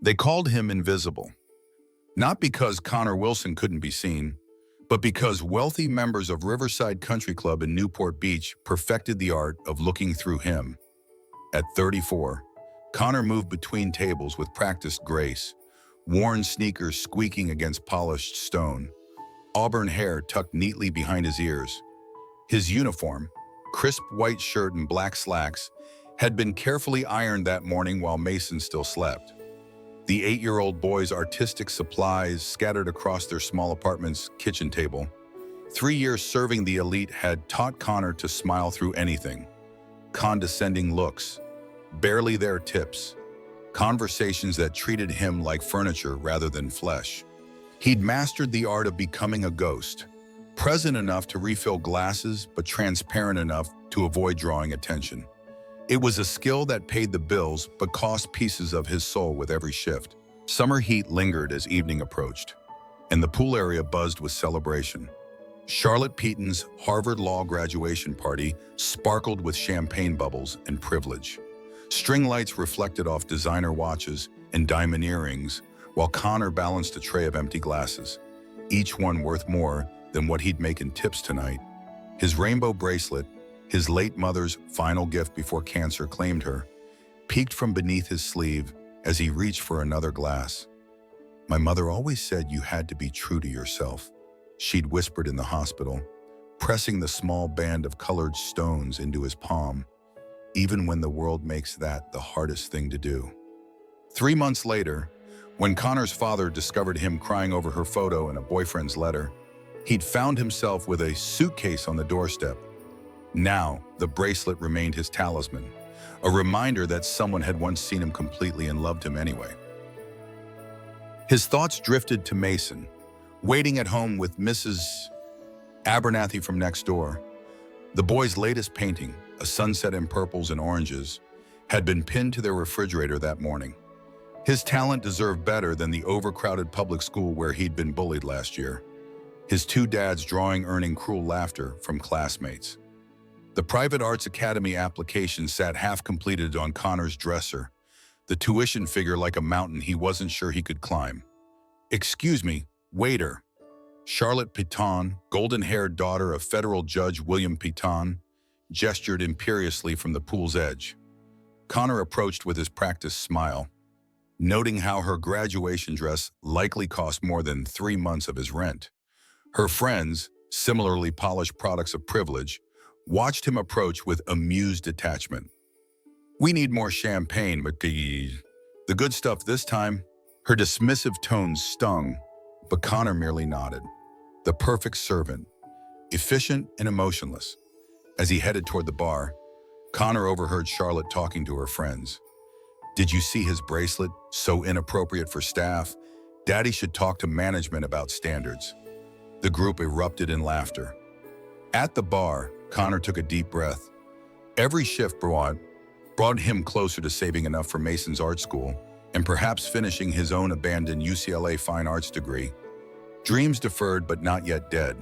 They called him invisible, not because Connor Wilson couldn't be seen, but because wealthy members of Riverside Country Club in Newport Beach perfected the art of looking through him. At 34, Connor moved between tables with practiced grace, worn sneakers squeaking against polished stone, auburn hair tucked neatly behind his ears. His uniform, crisp white shirt and black slacks, had been carefully ironed that morning while Mason still slept. The 8-year-old boy's artistic supplies scattered across their small apartment's kitchen table. 3 years serving the elite had taught Connor to smile through anything. Condescending looks, barely there tips, conversations that treated him like furniture rather than flesh. He'd mastered the art of becoming a ghost, present enough to refill glasses but transparent enough to avoid drawing attention. It was a skill that paid the bills but cost pieces of his soul with every shift. Summer heat lingered as evening approached, and the pool area buzzed with celebration. Charlotte Peaton's Harvard Law graduation party sparkled with champagne bubbles and privilege. String lights reflected off designer watches and diamond earrings, while Connor balanced a tray of empty glasses, each one worth more than what he'd make in tips tonight. His rainbow bracelet, his late mother's final gift before cancer claimed her, peeked from beneath his sleeve as he reached for another glass. "My mother always said you had to be true to yourself," she'd whispered in the hospital, pressing the small band of colored stones into his palm, even when the world makes that the hardest thing to do. 3 months later, when Connor's father discovered him crying over her photo and a boyfriend's letter, he'd found himself with a suitcase on the doorstep. Now, the bracelet remained his talisman, a reminder that someone had once seen him completely and loved him anyway. His thoughts drifted to Mason, waiting at home with Mrs. Abernathy from next door. The boy's latest painting, a sunset in purples and oranges, had been pinned to their refrigerator that morning. His talent deserved better than the overcrowded public school where he'd been bullied last year. His 2 dads' drawing earning cruel laughter from classmates. The private arts academy application sat half-completed on Connor's dresser, the tuition figure like a mountain he wasn't sure he could climb. "Excuse me, waiter." Charlotte Piton, golden-haired daughter of federal judge William Piton, gestured imperiously from the pool's edge. Connor approached with his practiced smile, noting how her graduation dress likely cost more than 3 months of his rent. Her friends, similarly polished products of privilege, watched him approach with amused detachment. "We need more champagne, McGee. The good stuff this time." Her dismissive tones stung, but Connor merely nodded. The perfect servant, efficient and emotionless. As he headed toward the bar, Connor overheard Charlotte talking to her friends. "Did you see his bracelet? So inappropriate for staff. Daddy should talk to management about standards." The group erupted in laughter. At the bar, Connor took a deep breath. Every shift brought him closer to saving enough for Mason's art school and perhaps finishing his own abandoned UCLA fine arts degree. Dreams deferred but not yet dead.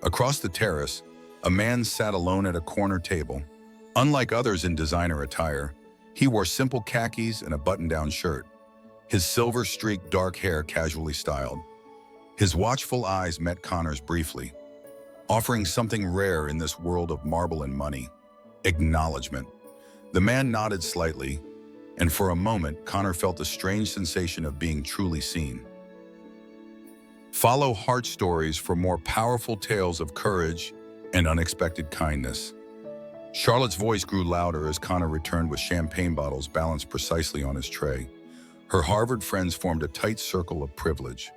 Across the terrace, a man sat alone at a corner table. Unlike others in designer attire, he wore simple khakis and a button-down shirt, his silver-streaked dark hair casually styled. His watchful eyes met Connor's briefly, offering something rare in this world of marble and money: acknowledgement. The man nodded slightly, and for a moment, Connor felt a strange sensation of being truly seen. Follow Heart Stories for more powerful tales of courage and unexpected kindness. Charlotte's voice grew louder as Connor returned with champagne bottles balanced precisely on his tray. Her Harvard friends formed a tight circle of privilege,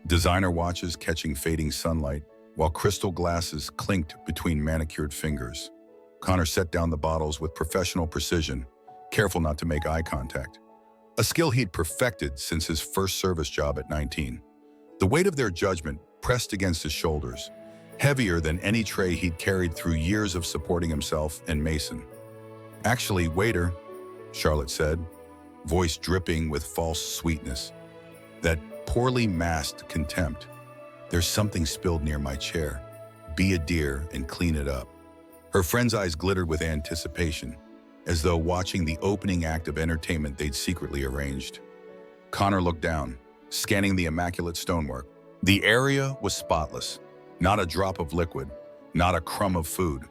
designer watches catching fading sunlight, while crystal glasses clinked between manicured fingers. Connor set down the bottles with professional precision, careful not to make eye contact, a skill he'd perfected since his first service job at 19. The weight of their judgment pressed against his shoulders, heavier than any tray he'd carried through years of supporting himself and Mason. "Actually, waiter," Charlotte said, voice dripping with false sweetness, that poorly masked contempt. "There's something spilled near my chair. Be a dear and clean it up." Her friend's eyes glittered with anticipation, as though watching the opening act of entertainment they'd secretly arranged. Connor looked down, scanning the immaculate stonework. The area was spotless. Not a drop of liquid, not a crumb of food.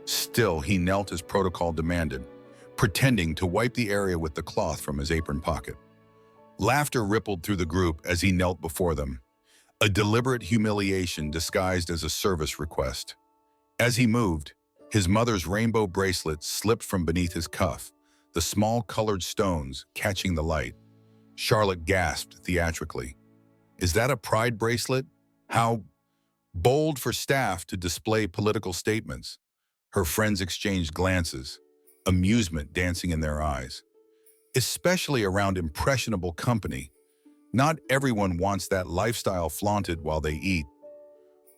Still, he knelt as protocol demanded, pretending to wipe the area with the cloth from his apron pocket. Laughter rippled through the group as he knelt before them, a deliberate humiliation disguised as a service request. As he moved, his mother's rainbow bracelet slipped from beneath his cuff, the small colored stones catching the light. Charlotte gasped theatrically. "Is that a pride bracelet? How bold for staff to display political statements." Her friends exchanged glances, amusement dancing in their eyes. Especially around impressionable company. Not everyone wants that lifestyle flaunted while they eat.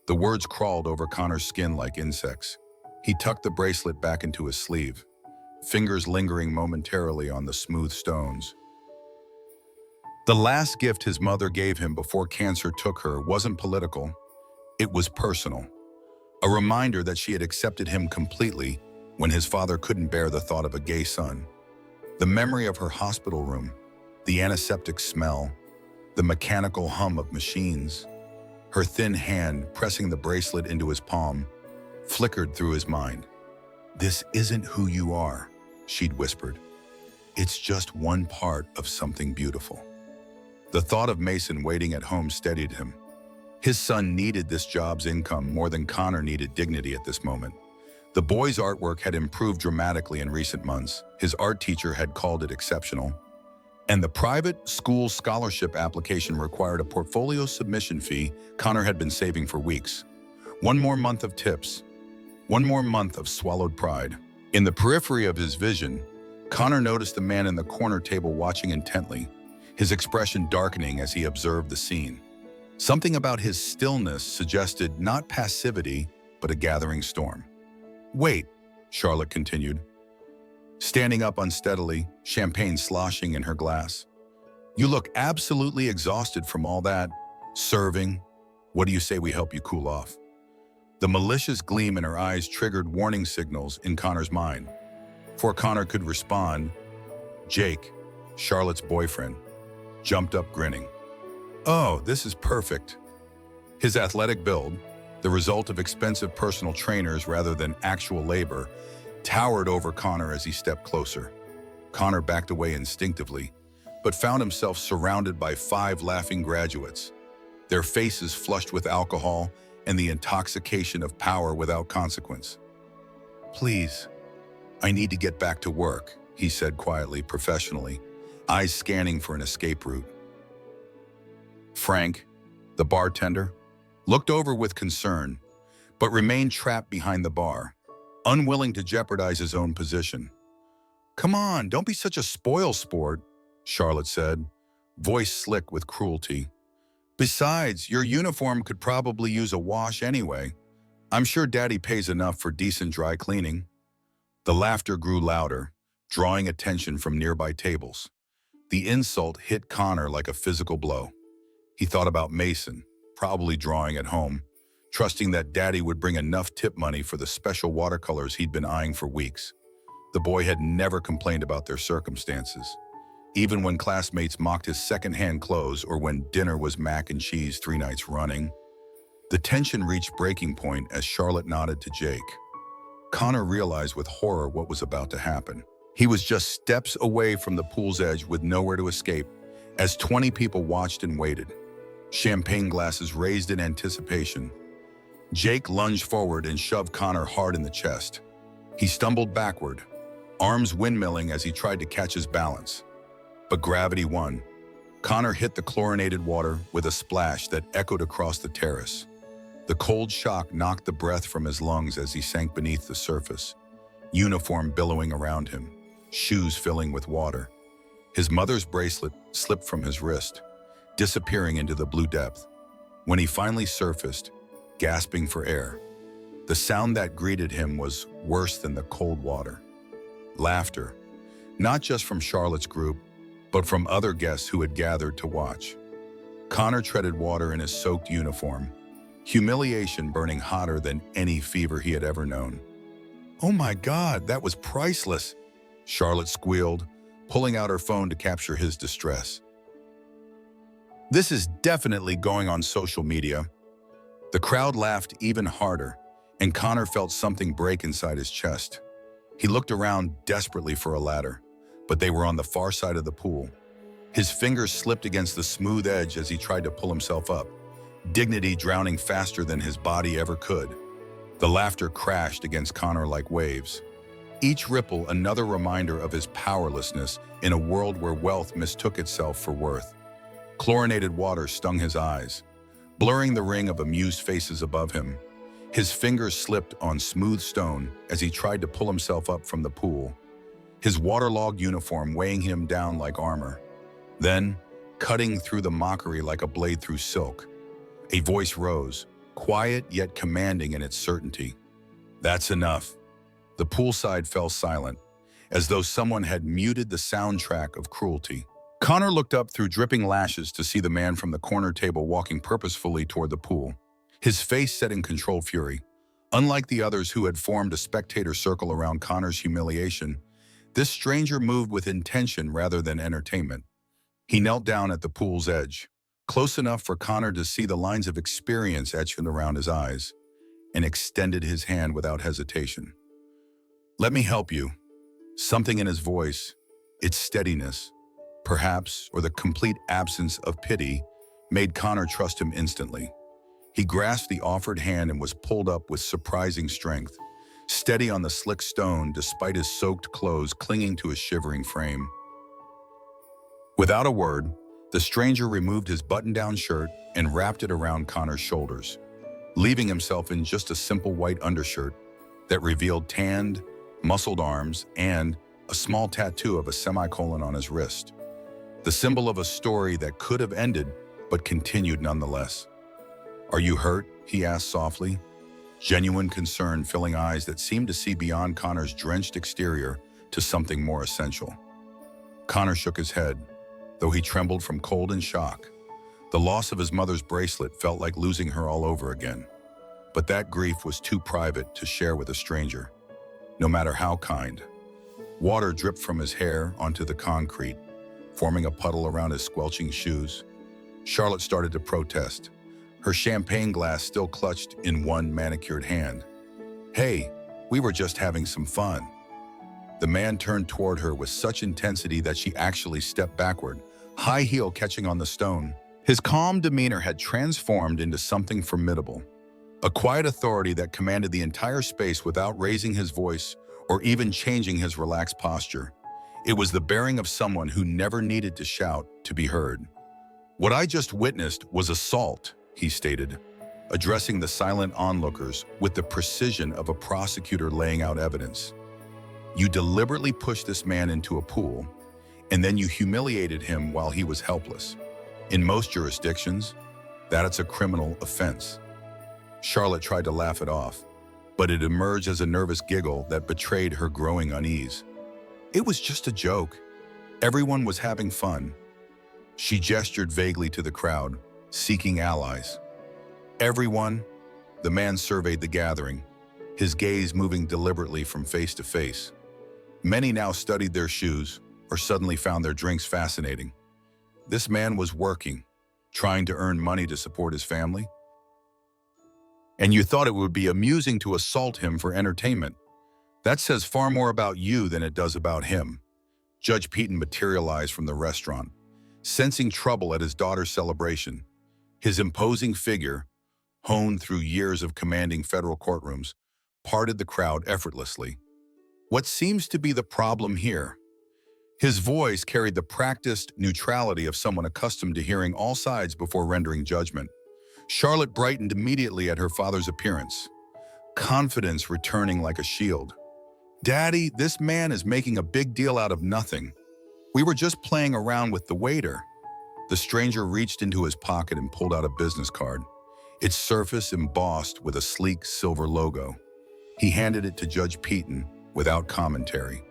The words crawled over Connor's skin like insects. He tucked the bracelet back into his sleeve, fingers lingering momentarily on the smooth stones. The last gift his mother gave him before cancer took her wasn't political, it was personal. A reminder that she had accepted him completely when his father couldn't bear the thought of a gay son. The memory of her hospital room, the antiseptic smell, the mechanical hum of machines, her thin hand pressing the bracelet into his palm, flickered through his mind. "This isn't who you are," she'd whispered. "It's just one part of something beautiful." The thought of Mason waiting at home steadied him. His son needed this job's income more than Connor needed dignity at this moment. The boy's artwork had improved dramatically in recent months. His art teacher had called it exceptional. And the private school scholarship application required a portfolio submission fee Connor had been saving for weeks. One more month of tips. One more month of swallowed pride. In the periphery of his vision, Connor noticed the man in the corner table watching intently, his expression darkening as he observed the scene. Something about his stillness suggested not passivity, but a gathering storm. "Wait," Charlotte continued, standing up unsteadily, champagne sloshing in her glass. "You look absolutely exhausted from all that serving. What do you say we help you cool off?" The malicious gleam in her eyes triggered warning signals in Connor's mind. Before Connor could respond, Jake, Charlotte's boyfriend, jumped up grinning. "Oh, this is perfect." His athletic build, the result of expensive personal trainers rather than actual labor, towered over Connor as he stepped closer. Connor backed away instinctively, but found himself surrounded by 5 laughing graduates, their faces flushed with alcohol and the intoxication of power without consequence. "Please, I need to get back to work," he said quietly, professionally, eyes scanning for an escape route. Frank, the bartender, looked over with concern, but remained trapped behind the bar, unwilling to jeopardize his own position. "Come on, don't be such a spoil sport," Charlotte said, voice slick with cruelty. "Besides, your uniform could probably use a wash anyway. I'm sure Daddy pays enough for decent dry cleaning." The laughter grew louder, drawing attention from nearby tables. The insult hit Connor like a physical blow. He thought about Mason, probably drawing at home, trusting that Daddy would bring enough tip money for the special watercolors he'd been eyeing for weeks. The boy had never complained about their circumstances, even when classmates mocked his second-hand clothes or when dinner was mac and cheese 3 nights running. The tension reached breaking point as Charlotte nodded to Jake. Connor realized with horror what was about to happen. He was just steps away from the pool's edge with nowhere to escape, as 20 people watched and waited, champagne glasses raised in anticipation. Jake lunged forward and shoved Connor hard in the chest. He stumbled backward, arms windmilling as he tried to catch his balance. But gravity won. Connor hit the chlorinated water with a splash that echoed across the terrace. The cold shock knocked the breath from his lungs as he sank beneath the surface, uniform billowing around him, shoes filling with water. His mother's bracelet slipped from his wrist, disappearing into the blue depth. When he finally surfaced, gasping for air, the sound that greeted him was worse than the cold water. Laughter, not just from Charlotte's group, but from other guests who had gathered to watch. Connor treaded water in his soaked uniform, humiliation burning hotter than any fever he had ever known. "Oh my God, that was priceless," Charlotte squealed, pulling out her phone to capture his distress. This is definitely going on social media. The crowd laughed even harder, and Connor felt something break inside his chest. He looked around desperately for a ladder, but they were on the far side of the pool. His fingers slipped against the smooth edge as he tried to pull himself up, dignity drowning faster than his body ever could. The laughter crashed against Connor like waves, each ripple another reminder of his powerlessness in a world where wealth mistook itself for worth. Chlorinated water stung his eyes, blurring the ring of amused faces above him. His fingers slipped on smooth stone as he tried to pull himself up from the pool, his waterlogged uniform weighing him down like armor. Then, cutting through the mockery like a blade through silk, a voice rose, quiet yet commanding in its certainty. "That's enough." The poolside fell silent, as though someone had muted the soundtrack of cruelty. Connor looked up through dripping lashes to see the man from the corner table walking purposefully toward the pool, his face set in controlled fury. Unlike the others who had formed a spectator circle around Connor's humiliation, this stranger moved with intention rather than entertainment. He knelt down at the pool's edge, close enough for Connor to see the lines of experience etched around his eyes, and extended his hand without hesitation. "Let me help you." Something in his voice, its steadiness, perhaps, or the complete absence of pity, made Connor trust him instantly. He grasped the offered hand and was pulled up with surprising strength, steady on the slick stone despite his soaked clothes clinging to his shivering frame. Without a word, the stranger removed his button-down shirt and wrapped it around Connor's shoulders, leaving himself in just a simple white undershirt that revealed tanned, muscled arms and a small tattoo of a semicolon on his wrist, the symbol of a story that could have ended but continued nonetheless. "Are you hurt?" he asked softly, genuine concern filling eyes that seemed to see beyond Connor's drenched exterior to something more essential. Connor shook his head, though he trembled from cold and shock. The loss of his mother's bracelet felt like losing her all over again, but that grief was too private to share with a stranger, no matter how kind. Water dripped from his hair onto the concrete, forming a puddle around his squelching shoes. Charlotte started to protest, her champagne glass still clutched in one manicured hand. "Hey, we were just having some fun." The man turned toward her with such intensity that she actually stepped backward, high heel catching on the stone. His calm demeanor had transformed into something formidable, a quiet authority that commanded the entire space without raising his voice or even changing his relaxed posture. It was the bearing of someone who never needed to shout to be heard. "What I just witnessed was assault," he stated, addressing the silent onlookers with the precision of a prosecutor laying out evidence. "You deliberately pushed this man into a pool, and then you humiliated him while he was helpless. In most jurisdictions, that's a criminal offense." Charlotte tried to laugh it off, but it emerged as a nervous giggle that betrayed her growing unease. "It was just a joke. Everyone was having fun." She gestured vaguely to the crowd, seeking allies. "Everyone?" The man surveyed the gathering, his gaze moving deliberately from face to face. Many now studied their shoes or suddenly found their drinks fascinating. This man was working, trying to earn money to support his family. And you thought it would be amusing to assault him for entertainment. That says far more about you than it does about him. Judge Peaton materialized from the restaurant, sensing trouble at his daughter's celebration. His imposing figure, honed through years of commanding federal courtrooms, parted the crowd effortlessly. "What seems to be the problem here?" His voice carried the practiced neutrality of someone accustomed to hearing all sides before rendering judgment. Charlotte brightened immediately at her father's appearance, confidence returning like a shield. "Daddy, this man is making a big deal out of nothing. We were just playing around with the waiter." The stranger reached into his pocket and pulled out a business card, its surface embossed with a sleek silver logo. He handed it to Judge Peaton without commentary,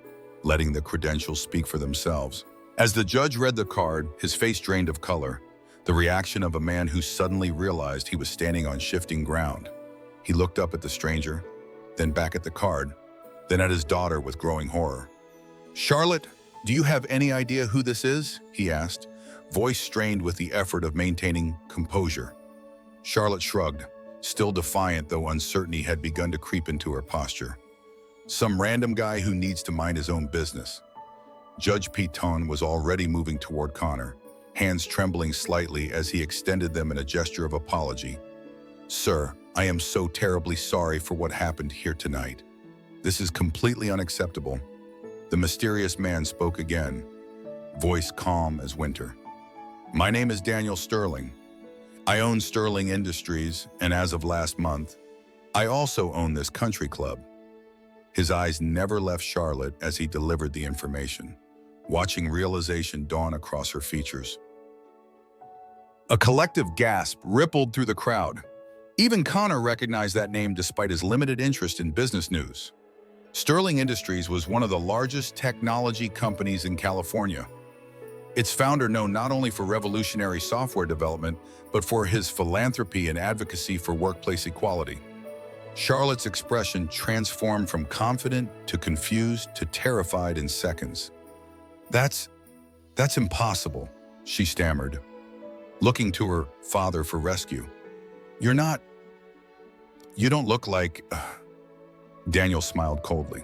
letting the credentials speak for themselves. As the judge read the card, his face drained of color, the reaction of a man who suddenly realized he was standing on shifting ground. He looked up at the stranger, then back at the card, then at his daughter with growing horror. "Charlotte, do you have any idea who this is?" he asked, voice strained with the effort of maintaining composure. Charlotte shrugged, still defiant though uncertainty had begun to creep into her posture. Some random guy who needs to mind his own business. Judge Piton was already moving toward Connor, hands trembling slightly as he extended them in a gesture of apology. "Sir, I am so terribly sorry for what happened here tonight. This is completely unacceptable." The mysterious man spoke again, voice calm as winter. "My name is Daniel Sterling. I own Sterling Industries, and as of last month, I also own this country club." His eyes never left Charlotte as he delivered the information, watching realization dawn across her features. A collective gasp rippled through the crowd. Even Connor recognized that name despite his limited interest in business news. Sterling Industries was one of the largest technology companies in California. Its founder known not only for revolutionary software development, but for his philanthropy and advocacy for workplace equality. Charlotte's expression transformed from confident to confused to terrified in seconds. That's impossible," she stammered, looking to her father for rescue. You don't look like..." Daniel smiled coldly.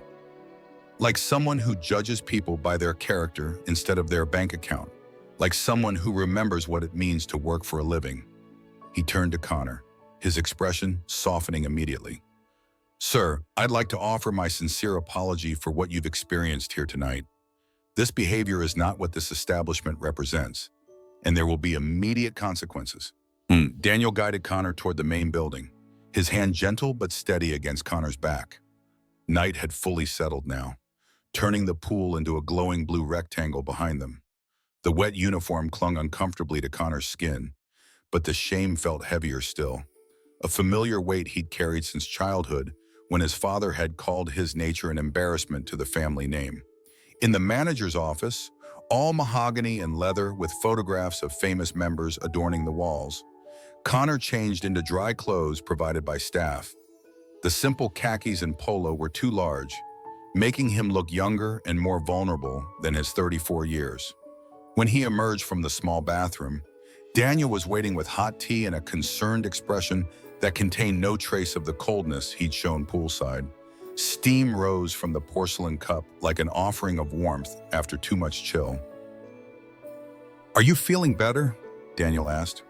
"Like someone who judges people by their character instead of their bank account. Like someone who remembers what it means to work for a living." He turned to Connor, his expression softening immediately. "Sir, I'd like to offer my sincere apology for what you've experienced here tonight. This behavior is not what this establishment represents, and there will be immediate consequences." Daniel guided Connor toward the main building, his hand gentle but steady against Connor's back. Night had fully settled now, turning the pool into a glowing blue rectangle behind them. The wet uniform clung uncomfortably to Connor's skin, but the shame felt heavier still, a familiar weight he'd carried since childhood when his father had called his nature an embarrassment to the family name. In the manager's office, all mahogany and leather with photographs of famous members adorning the walls, Connor changed into dry clothes provided by staff. The simple khakis and polo were too large, making him look younger and more vulnerable than his 34 years. When he emerged from the small bathroom, Daniel was waiting with hot tea and a concerned expression that contained no trace of the coldness he'd shown poolside. Steam rose from the porcelain cup like an offering of warmth after too much chill. "Are you feeling better?" Daniel asked,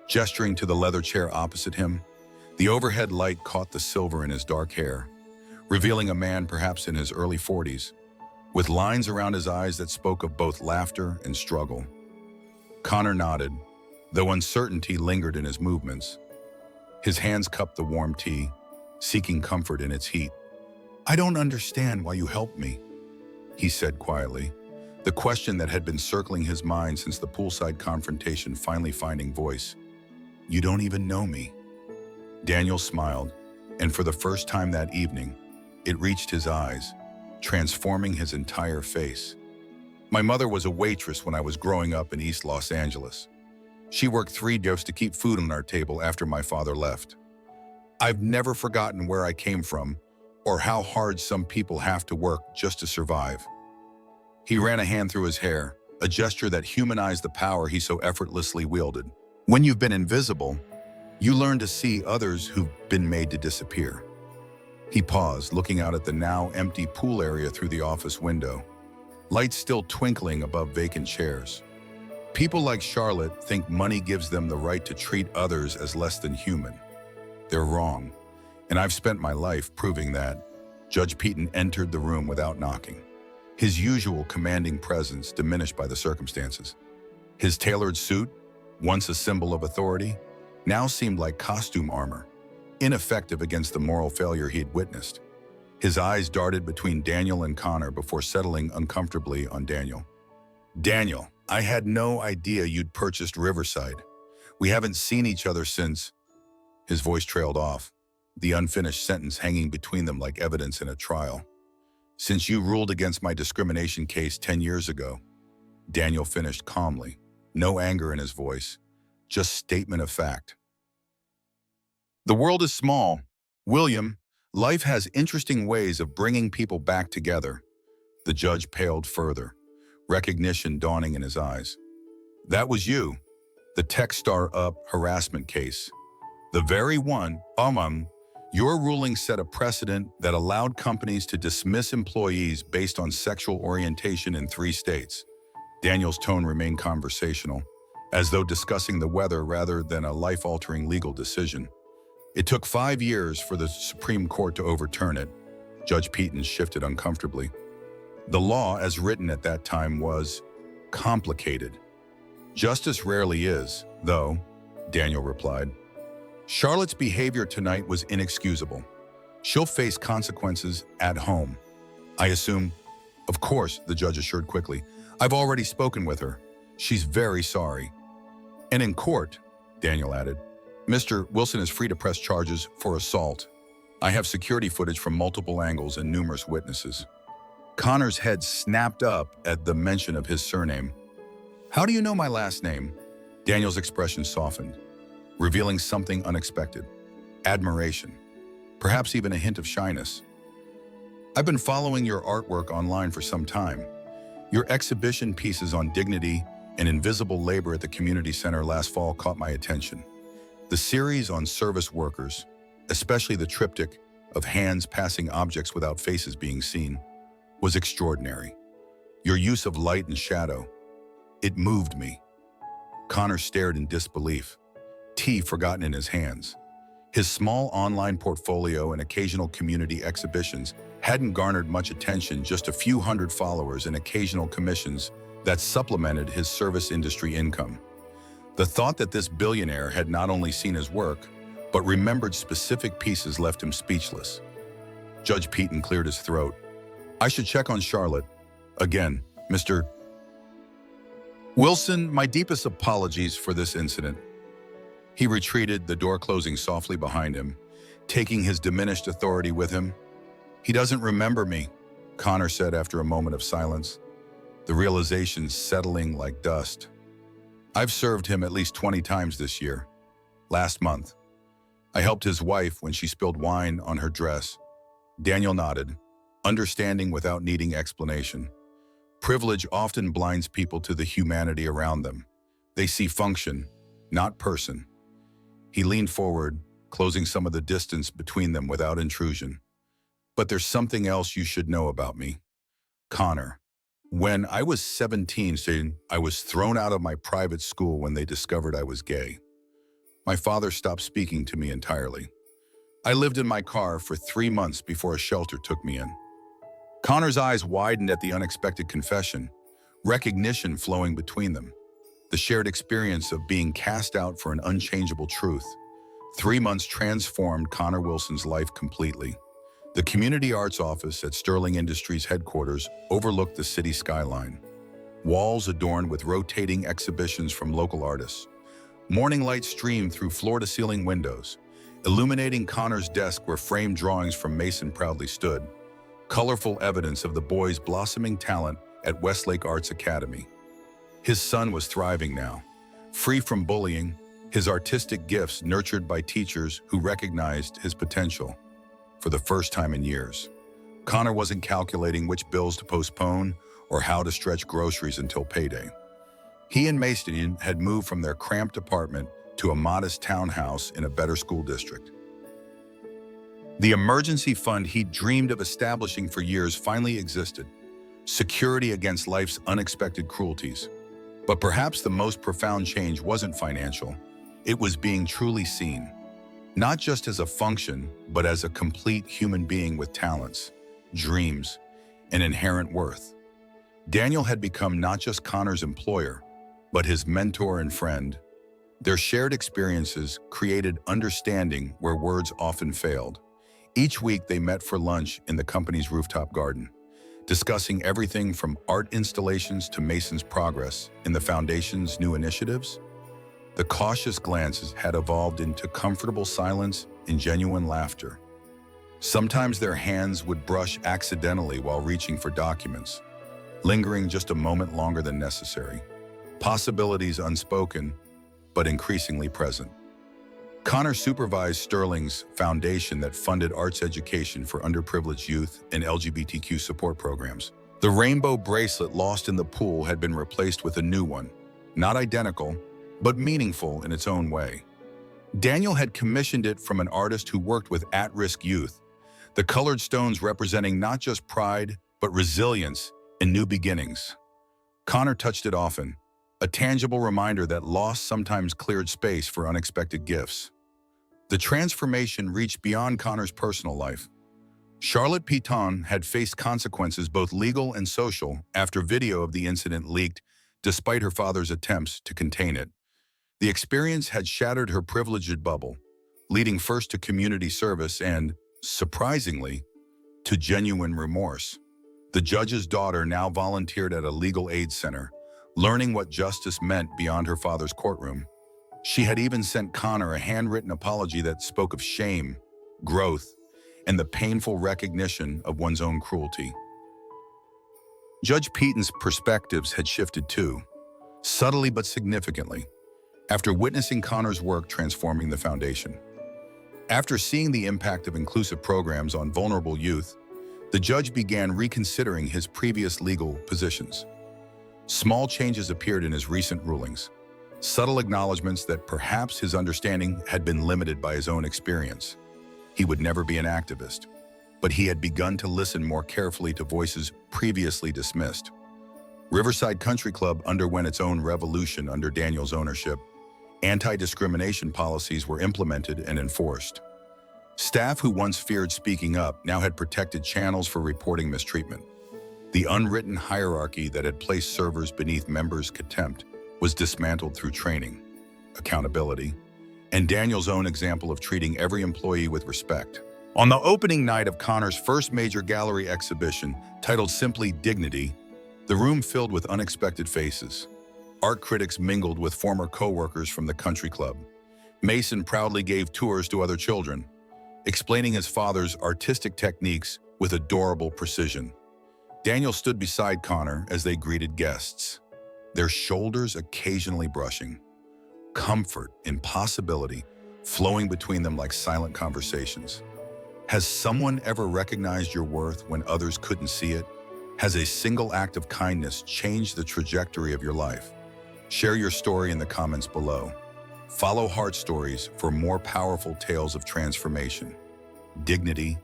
gesturing to the leather chair opposite him. The overhead light caught the silver in his dark hair, revealing a man perhaps in his early 40s, with lines around his eyes that spoke of both laughter and struggle. Connor nodded, though uncertainty lingered in his movements. His hands cupped the warm tea, seeking comfort in its heat. "I don't understand why you helped me," he said quietly, the question that had been circling his mind since the poolside confrontation finally finding voice. "You don't even know me." Daniel smiled, and for the first time that evening, it reached his eyes, transforming his entire face. "My mother was a waitress when I was growing up in East Los Angeles. She worked 3 jobs to keep food on our table after my father left. I've never forgotten where I came from or how hard some people have to work just to survive." He ran a hand through his hair, a gesture that humanized the power he so effortlessly wielded. "When you've been invisible, you learn to see others who've been made to disappear." He paused, looking out at the now empty pool area through the office window, lights still twinkling above vacant chairs. People like Charlotte think money gives them the right to treat others as less than human. They're wrong, and I've spent my life proving that. Judge Piton entered the room without knocking, his usual commanding presence diminished by the circumstances. His tailored suit, once a symbol of authority, now seemed like costume armor, ineffective against the moral failure he had witnessed. His eyes darted between Daniel and Connor before settling uncomfortably on Daniel. "Daniel, I had no idea you'd purchased Riverside. We haven't seen each other since..." His voice trailed off, the unfinished sentence hanging between them like evidence in a trial. "Since you ruled against my discrimination case 10 years ago," Daniel finished calmly, no anger in his voice, just statement of fact. "The world is small. William, life has interesting ways of bringing people back together." The judge paled further, recognition dawning in his eyes. That was you, the Techstar Up harassment case. The very one, your ruling set a precedent that allowed companies to dismiss employees based on sexual orientation in 3 states. Daniel's tone remained conversational, as though discussing the weather rather than a life-altering legal decision. It took 5 years for the Supreme Court to overturn it. Judge Peaton shifted uncomfortably. The law, as written at that time, was complicated. Justice rarely is, though, Daniel replied. Charlotte's behavior tonight was inexcusable. She'll face consequences at home. I assume. Of course, the judge assured quickly. I've already spoken with her. She's very sorry. And in court, Daniel added, Mr. Wilson is free to press charges for assault. I have security footage from multiple angles and numerous witnesses. Connor's head snapped up at the mention of his surname. How do you know my last name? Daniel's expression softened, revealing something unexpected. Admiration. Perhaps even a hint of shyness. I've been following your artwork online for some time. Your exhibition pieces on dignity and invisible labor at the community center last fall caught my attention. The series on service workers, especially the triptych of hands passing objects without faces being seen, was extraordinary. Your use of light and shadow, it moved me. Connor stared in disbelief, tea forgotten in his hands. His small online portfolio and occasional community exhibitions hadn't garnered much attention, just a few hundred followers and occasional commissions that supplemented his service industry income. The thought that this billionaire had not only seen his work, but remembered specific pieces left him speechless. Judge Peaton cleared his throat. I should check on Charlotte. Again, Mr. Wilson, my deepest apologies for this incident. He retreated, the door closing softly behind him, taking his diminished authority with him. He doesn't remember me, Connor said after a moment of silence, the realization settling like dust. I've served him at least 20 times this year. Last month, I helped his wife when she spilled wine on her dress. Daniel nodded, understanding without needing explanation. Privilege often blinds people to the humanity around them. They see function, not person. He leaned forward, closing some of the distance between them without intrusion. But there's something else you should know about me. Connor, when I was 17, I was thrown out of my private school when they discovered I was gay. My father stopped speaking to me entirely. I lived in my car for 3 months before a shelter took me in. Connor's eyes widened at the unexpected confession, recognition flowing between them. The shared experience of being cast out for an unchangeable truth. 3 months transformed Connor Wilson's life completely. The community arts office at Sterling Industries headquarters overlooked the city skyline. Walls adorned with rotating exhibitions from local artists. Morning light streamed through floor-to-ceiling windows, illuminating Connor's desk where framed drawings from Mason proudly stood. Colorful evidence of the boy's blossoming talent at Westlake Arts Academy. His son was thriving now, free from bullying, his artistic gifts nurtured by teachers who recognized his potential. For the first time in years, Connor wasn't calculating which bills to postpone or how to stretch groceries until payday. He and Mason had moved from their cramped apartment to a modest townhouse in a better school district. The emergency fund he'd dreamed of establishing for years finally existed, security against life's unexpected cruelties. But perhaps the most profound change wasn't financial. It was being truly seen, not just as a function, but as a complete human being with talents, dreams, and inherent worth. Daniel had become not just Connor's employer, but his mentor and friend. Their shared experiences created understanding where words often failed. Each week they met for lunch in the company's rooftop garden, discussing everything from art installations to Mason's progress in the foundation's new initiatives. The cautious glances had evolved into comfortable silence and genuine laughter. Sometimes their hands would brush accidentally while reaching for documents, lingering just a moment longer than necessary. Possibilities unspoken, but increasingly present. Connor supervised Sterling's foundation that funded arts education for underprivileged youth and LGBTQ support programs. The rainbow bracelet lost in the pool had been replaced with a new one, not identical, but meaningful in its own way. Daniel had commissioned it from an artist who worked with at-risk youth, the colored stones representing not just pride, but resilience and new beginnings. Connor touched it often, a tangible reminder that loss sometimes cleared space for unexpected gifts. The transformation reached beyond Connor's personal life. Charlotte Piton had faced consequences both legal and social after video of the incident leaked, despite her father's attempts to contain it. The experience had shattered her privileged bubble, leading first to community service and, surprisingly, to genuine remorse. The judge's daughter now volunteered at a legal aid center, learning what justice meant beyond her father's courtroom. She had even sent Connor a handwritten apology that spoke of shame, growth, and the painful recognition of one's own cruelty. Judge Peaton's perspectives had shifted too, subtly but significantly, after witnessing Connor's work transforming the foundation. After seeing the impact of inclusive programs on vulnerable youth, the judge began reconsidering his previous legal positions. Small changes appeared in his recent rulings, subtle acknowledgements that perhaps his understanding had been limited by his own experience. He would never be an activist, but he had begun to listen more carefully to voices previously dismissed. Riverside Country Club underwent its own revolution under Daniel's ownership. Anti-discrimination policies were implemented and enforced. Staff who once feared speaking up now had protected channels for reporting mistreatment. The unwritten hierarchy that had placed servers beneath members' contempt was dismantled through training, accountability, and Daniel's own example of treating every employee with respect. On the opening night of Connor's first major gallery exhibition, titled simply Dignity, the room filled with unexpected faces. Art critics mingled with former co-workers from the country club. Mason proudly gave tours to other children, explaining his father's artistic techniques with adorable precision. Daniel stood beside Connor as they greeted guests, their shoulders occasionally brushing, comfort and possibility flowing between them like silent conversations. Has someone ever recognized your worth when others couldn't see it? Has a single act of kindness changed the trajectory of your life? Share your story in the comments below. Follow Heart Stories for more powerful tales of transformation, dignity,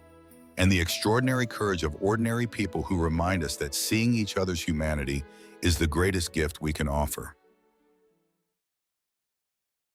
and the extraordinary courage of ordinary people who remind us that seeing each other's humanity is the greatest gift we can offer.